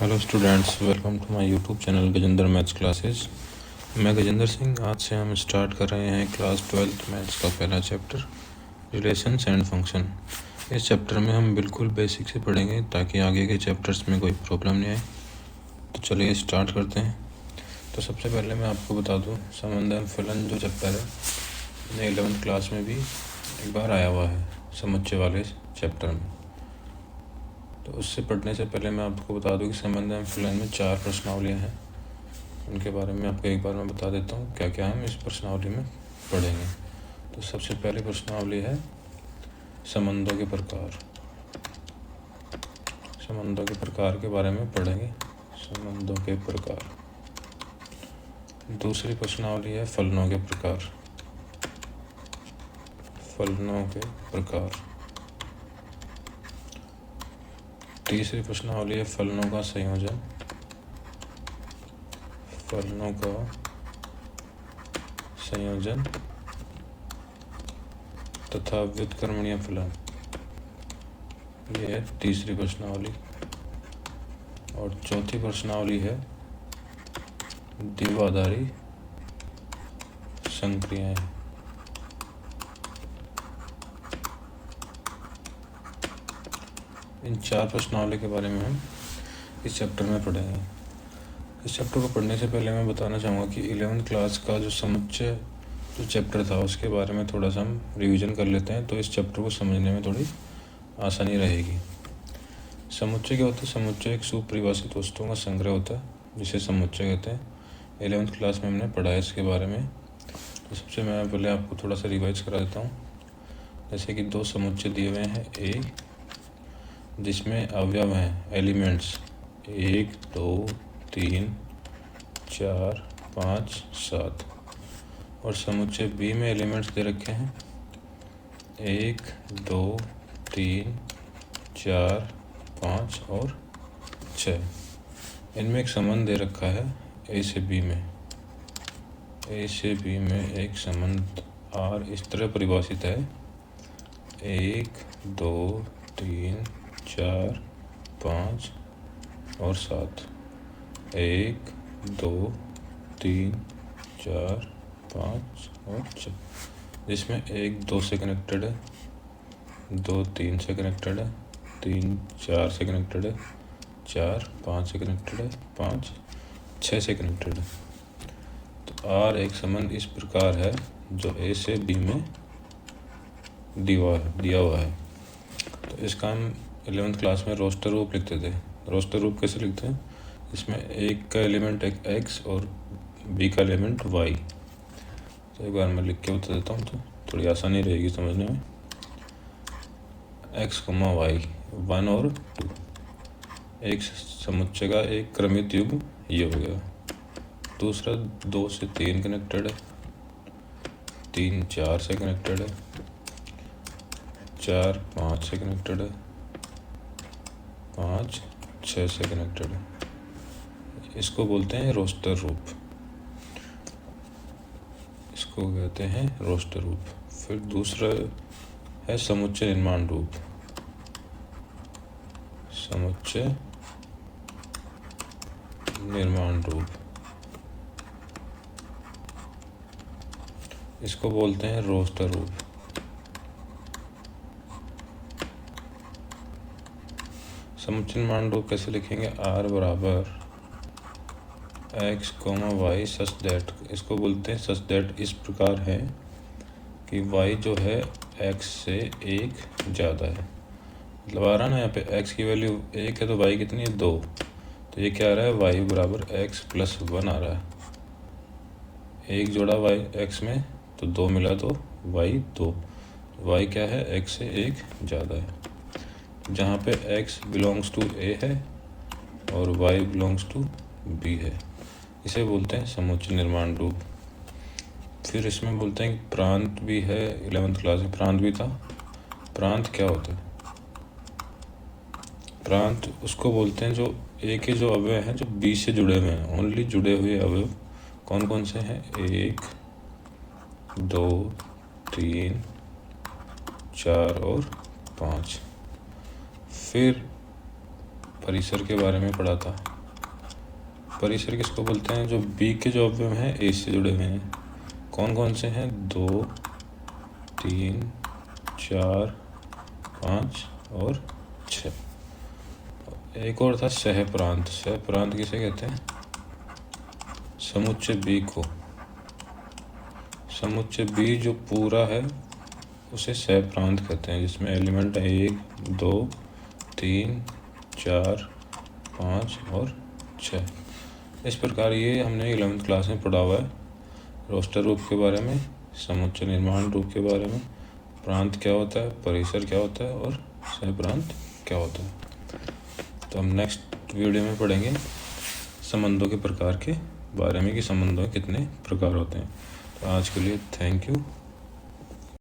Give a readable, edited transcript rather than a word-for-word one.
Hello students, welcome to my YouTube channel Gajendra maths classes. मैं गजेंद्र सिंह। आज से हम स्टार्ट कर रहे हैं क्लास 12th मैथ्स का पहला चैप्टर रिलेशंस एंड फंक्शन। इस चैप्टर में हम बिल्कुल बेसिक से पढ़ेंगे ताकि आगे के चैप्टर्स में कोई प्रॉब्लम नहीं आए। तो चलिए स्टार्ट करते हैं। तो सबसे पहले मैं आपको बता दूँ, संबंध एवं फलन जो चैप्टर है 11th क्लास में भी एक बार आया हुआ है समुच्चय वाले चैप्टर में। तो उससे पढ़ने से पहले मैं आपको बता दूं कि संबंध एवं फलन में 4 प्रश्नावलियाँ हैं। उनके बारे में आपको एक बार मैं बता देता हूँ क्या क्या हम इस प्रश्नावली में पढ़ेंगे। तो सबसे पहली प्रश्नावली है संबंधों के प्रकार। संबंधों के प्रकार के बारे में पढ़ेंगे, संबंधों के प्रकार। दूसरी प्रश्नावली है फलनों के प्रकार। फलनों के प्रकार। तीसरी प्रश्नावली है फलनों का संयोजन। फलनों का संयोजन तथा व्युत्क्रमणीय फलन, ये है तीसरी प्रश्नावली। और चौथी प्रश्नावली है द्विआधारी संक्रियाएं। इन 4 प्रश्नावली के बारे में हम इस चैप्टर में पढ़ेंगे। इस चैप्टर को पढ़ने से पहले मैं बताना चाहूँगा कि 11th क्लास का जो समुच्चय जो चैप्टर था उसके बारे में थोड़ा सा हम रिवीजन कर लेते हैं, तो इस चैप्टर को समझने में थोड़ी आसानी रहेगी। समुच्चय क्या होता है? समुच्चय एक सुपरिभाषित वस्तुओं का संग्रह होता है जिसे समुच्चय कहते हैं। 11th क्लास में हमने पढ़ा है इसके बारे में। तो सबसे मैं पहले आपको थोड़ा सा रिवाइज करा देता हूँ। जैसे कि 2 समुच्चय दिए हुए हैं ए, जिसमें अवयव हैं एलिमेंट्स 1 2 3 4 5 7, और समुच्चय बी में एलिमेंट्स दे रखे हैं 1 2 3 4 5 और 6। इनमें एक संबंध दे रखा है ए से बी में। ए से बी में एक संबंध आर इस तरह परिभाषित है 1 2 3 4 5 और 7। 1 2 3 4 5 और 6, जिसमें 1 2 से कनेक्टेड है, 2 3 से कनेक्टेड है, 3 4 से कनेक्टेड है, 4 5 से कनेक्टेड है, 5 6 से कनेक्टेड है। तो आर एक संबंध इस प्रकार है जो ए से बी में दिया हुआ है। तो इसका हम 11th क्लास में रोस्टर रूप लिखते थे। रोस्टर रूप कैसे लिखते हैं? इसमें एक का एलिमेंट एक एक्स और बी का एलिमेंट वाई। तो एक बार मैं लिख के बता देता हूँ तो थोड़ी आसानी रहेगी समझने में। एक्स कमा वाई 1 और 2, एक समुच्चय का एक क्रमित युग्म ये हो गया। दूसरा 2 से 3 कनेक्टेड है, 3 4 से कनेक्टेड है, 4 5 से कनेक्टेड है, 5 6 से कनेक्टेड है। इसको बोलते हैं रोस्टर रूप। इसको कहते हैं रोस्टर रूप। फिर दूसरा है समुच्चय निर्माण रूप। समुच्चय निर्माण रूप, इसको बोलते हैं रोस्टर रूप। समुच्चय निर्माण रूप कैसे लिखेंगे? आर बराबर X comma Y such that, इसको बोलते हैं सच दैट इस प्रकार है कि वाई जो है एक्स से 1 ज़्यादा है। मतलब आ रहा ना, यहाँ पे एक्स की वैल्यू 1 है तो वाई कितनी है 2। तो ये क्या आ रहा है? वाई बराबर एक्स प्लस 1 आ रहा है। 1 जोड़ा वाई एक्स में तो 2 मिला तो वाई 2। वाई क्या है? एक्स से 1 ज़्यादा है। जहाँ पे एक्स बिलोंग्स टू ए है और वाई बिलोंग्स टू बी है, इसे बोलते हैं समुच्चय निर्माण रूप। फिर इसमें बोलते हैं कि प्रांत भी है। 11th क्लास में प्रांत भी था। प्रांत क्या होता है? प्रांत उसको बोलते हैं जो ए के जो अवयव हैं जो बी से जुड़े हुए हैं, ओनली जुड़े हुए अवयव कौन कौन से हैं? 1 2 3 4 और 5। फिर परिसर के बारे में पढ़ा था। परिसर किसको बोलते हैं? जो बी के जो अवयव हैं ए से जुड़े हुए हैं। कौन कौन से हैं? 2, 3, 4, 5 और 6। एक और था सहप्रांत। सहप्रांत किसे कहते हैं? समुच्चय बी को। समुच्चय बी जो पूरा है उसे सहप्रांत कहते हैं, जिसमें एलिमेंट है 1, 2, 3, 4, 5 और 6। इस प्रकार ये हमने 11वीं क्लास में पढ़ा हुआ है। रोस्टर रूप के बारे में, समुच्चय निर्माण रूप के बारे में, प्रांत क्या होता है, परिसर क्या होता है और सहप्रांत क्या होता है। तो हम नेक्स्ट वीडियो में पढ़ेंगे संबंधों के प्रकार के बारे में कि संबंधों के कितने प्रकार होते हैं। तो आज के लिए थैंक यू।